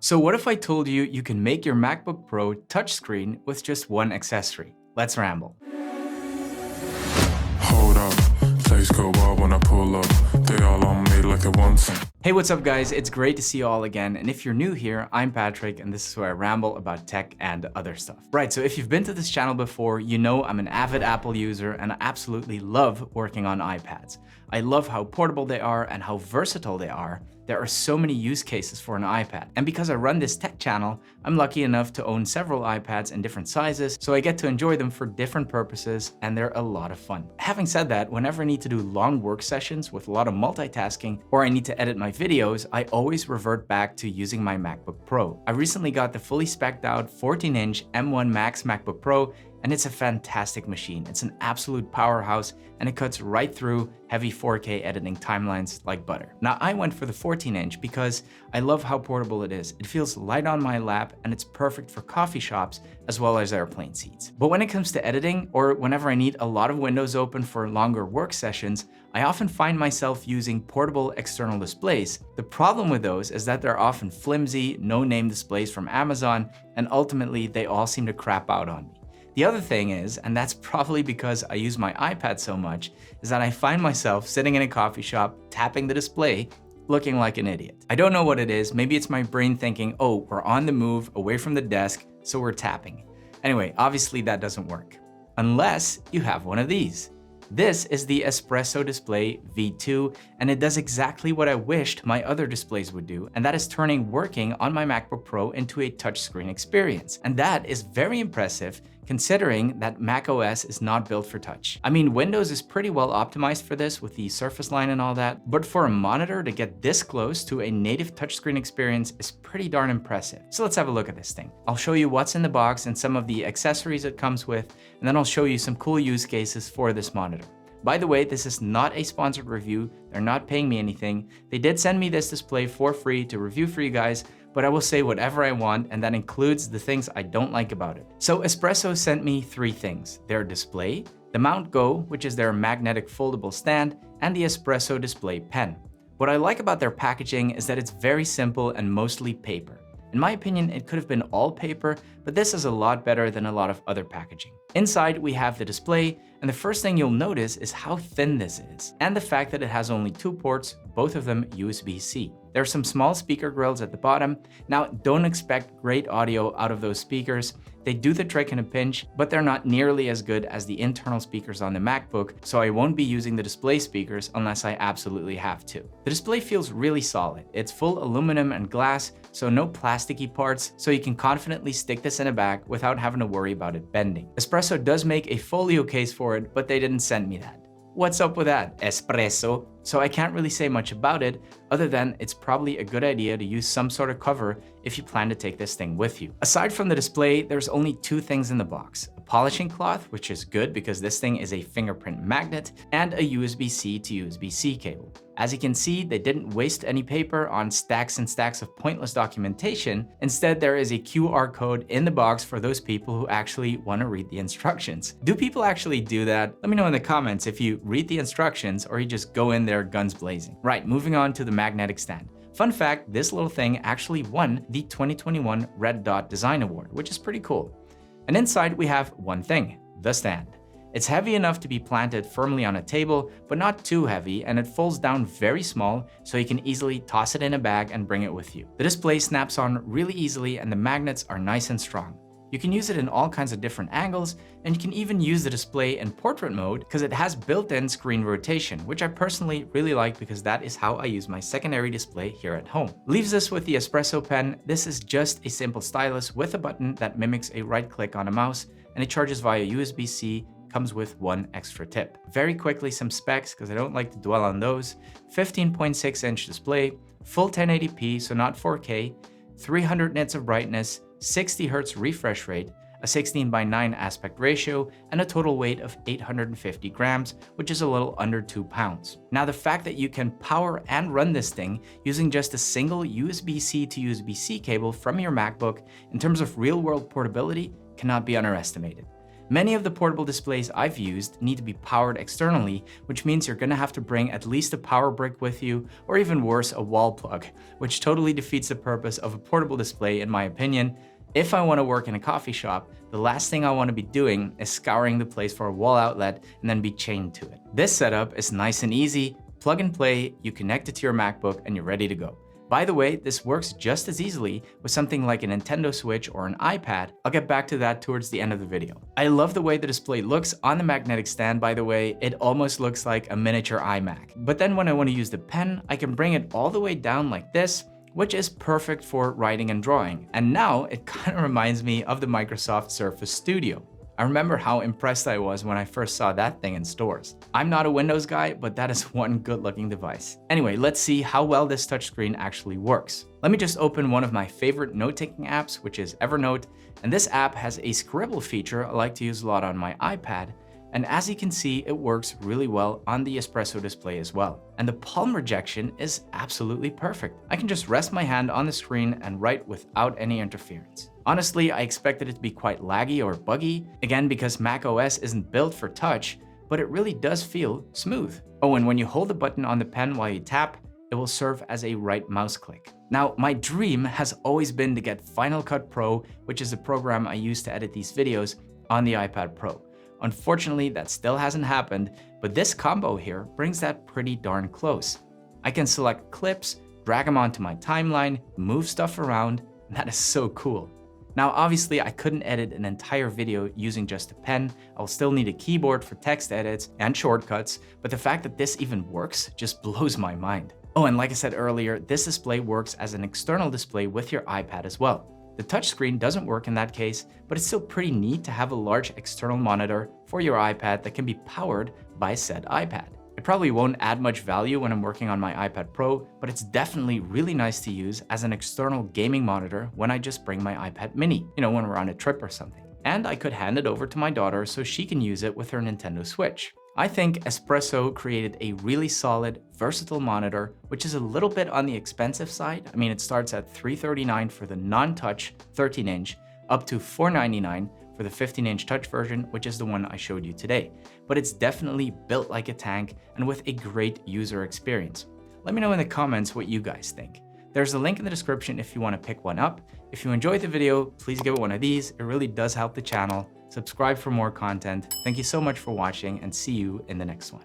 So what if I told you you can make your MacBook Pro touchscreen with just one accessory? Let's ramble. Hold up, face go wild when I pull up. They all on me like they want some. Hey, what's up guys? It's great to see you all again. And if you're new here, I'm Patrick and this is where I ramble about tech and other stuff. Right, so if you've been to this channel before, you know I'm an avid Apple user and I absolutely love working on iPads. I love how portable they are and how versatile they are. There are so many use cases for an iPad. And because I run this tech channel, I'm lucky enough to own several iPads in different sizes, so I get to enjoy them for different purposes, and they're a lot of fun. Having said that, whenever I need to do long work sessions with a lot of multitasking, or I need to edit my videos, I always revert back to using my MacBook Pro. I recently got the fully spec'd out 14-inch M1 Max MacBook Pro, and it's a fantastic machine. It's an absolute powerhouse and it cuts right through heavy 4K editing timelines like butter. Now I went for the 14-inch because I love how portable it is. It feels light on my lap and it's perfect for coffee shops as well as airplane seats. But when it comes to editing, or whenever I need a lot of windows open for longer work sessions, I often find myself using portable external displays. The problem with those is that they're often flimsy, no-name displays from Amazon, and ultimately they all seem to crap out on me. The other thing is, and that's probably because I use my iPad so much, is that I find myself sitting in a coffee shop, tapping the display, looking like an idiot. I don't know what it is. Maybe it's my brain thinking, oh, we're on the move, away from the desk, so we're tapping. Anyway, obviously that doesn't work. Unless you have one of these. This is the Espresso Display V2, and it does exactly what I wished my other displays would do, and that is turning working on my MacBook Pro into a touchscreen experience. And that is very impressive considering that macOS is not built for touch. I mean, Windows is pretty well optimized for this with the Surface Line and all that, but for a monitor to get this close to a native touchscreen experience is pretty darn impressive. So let's have a look at this thing. I'll show you what's in the box and some of the accessories it comes with, and then I'll show you some cool use cases for this monitor. By the way, this is not a sponsored review. They're not paying me anything. They did send me this display for free to review for you guys, but I will say whatever I want, and that includes the things I don't like about it. So Espresso sent me three things: their display, the Mount Go, which is their magnetic foldable stand, and the Espresso Display pen. What I like about their packaging is that it's very simple and mostly paper. In my opinion, it could have been all paper, but this is a lot better than a lot of other packaging. Inside, we have the display, and the first thing you'll notice is how thin this is, and the fact that it has only two ports, both of them USB-C. There are some small speaker grills at the bottom. Now, don't expect great audio out of those speakers. They do the trick in a pinch, but they're not nearly as good as the internal speakers on the MacBook, so I won't be using the display speakers unless I absolutely have to. The display feels really solid. It's full aluminum and glass, so no plasticky parts, so you can confidently stick this in a bag without having to worry about it bending. Espresso does make a folio case for it, but they didn't send me that. What's up with that, Espresso? So I can't really say much about it, other than it's probably a good idea to use some sort of cover if you plan to take this thing with you. Aside from the display, there's only two things in the box: a polishing cloth, which is good because this thing is a fingerprint magnet, and a USB-C to USB-C cable. As you can see, they didn't waste any paper on stacks and stacks of pointless documentation. Instead, there is a QR code in the box for those people who actually want to read the instructions. Do people actually do that? Let me know in the comments if you read the instructions or you just go in there guns blazing. Right, moving on to the magnetic stand. Fun fact, this little thing actually won the 2021 Red Dot Design Award, which is pretty cool. And inside we have one thing: the stand. It's heavy enough to be planted firmly on a table, but not too heavy, and it folds down very small, so you can easily toss it in a bag and bring it with you. The display snaps on really easily, and the magnets are nice and strong. You can use it in all kinds of different angles, and you can even use the display in portrait mode because it has built-in screen rotation, which I personally really like because that is how I use my secondary display here at home. Leaves us with the Espresso pen. This is just a simple stylus with a button that mimics a right click on a mouse, and it charges via USB-C. Comes with one extra tip. Very quickly, some specs, because I don't like to dwell on those. 15.6-inch display, full 1080p, so not 4K, 300 nits of brightness, 60 Hz refresh rate, a 16:9 aspect ratio, and a total weight of 850 grams, which is a little under 2 pounds. Now, the fact that you can power and run this thing using just a single USB-C to USB-C cable from your MacBook in terms of real-world portability cannot be underestimated. Many of the portable displays I've used need to be powered externally, which means you're gonna have to bring at least a power brick with you, or even worse, a wall plug, which totally defeats the purpose of a portable display in my opinion. If I want to work in a coffee shop, the last thing I want to be doing is scouring the place for a wall outlet and then be chained to it. This setup is nice and easy, plug and play, you connect it to your MacBook and you're ready to go. By the way, this works just as easily with something like a Nintendo Switch or an iPad. I'll get back to that towards the end of the video. I love the way the display looks on the magnetic stand, by the way. It almost looks like a miniature iMac. But then when I want to use the pen, I can bring it all the way down like this, which is perfect for writing and drawing. And now it kind of reminds me of the Microsoft Surface Studio. I remember how impressed I was when I first saw that thing in stores. I'm not a Windows guy, but that is one good looking device. Anyway, let's see how well this touchscreen actually works. Let me just open one of my favorite note-taking apps, which is Evernote. And this app has a scribble feature I like to use a lot on my iPad. And as you can see, it works really well on the Espresso display as well. And the palm rejection is absolutely perfect. I can just rest my hand on the screen and write without any interference. Honestly, I expected it to be quite laggy or buggy, again because macOS isn't built for touch, but it really does feel smooth. Oh, and when you hold the button on the pen while you tap, it will serve as a right mouse click. Now, my dream has always been to get Final Cut Pro, which is the program I use to edit these videos, on the iPad Pro. Unfortunately, that still hasn't happened, but this combo here brings that pretty darn close. I can select clips, drag them onto my timeline, move stuff around, and that is so cool. Now, obviously, I couldn't edit an entire video using just a pen. I'll still need a keyboard for text edits and shortcuts, but the fact that this even works just blows my mind. Oh, and like I said earlier, this display works as an external display with your iPad as well. The touchscreen doesn't work in that case, but it's still pretty neat to have a large external monitor for your iPad that can be powered by said iPad. It probably won't add much value when I'm working on my iPad Pro, but it's definitely really nice to use as an external gaming monitor when I just bring my iPad mini, when we're on a trip or something. And I could hand it over to my daughter so she can use it with her Nintendo Switch. I think Espresso created a really solid, versatile monitor, which is a little bit on the expensive side. I mean, it starts at $339 for the non-touch 13-inch, up to $499 for the 15-inch touch version, which is the one I showed you today. But it's definitely built like a tank and with a great user experience. Let me know in the comments what you guys think. There's a link in the description if you want to pick one up. If you enjoyed the video, please give it one of these. It really does help the channel. Subscribe for more content. Thank you so much for watching and see you in the next one.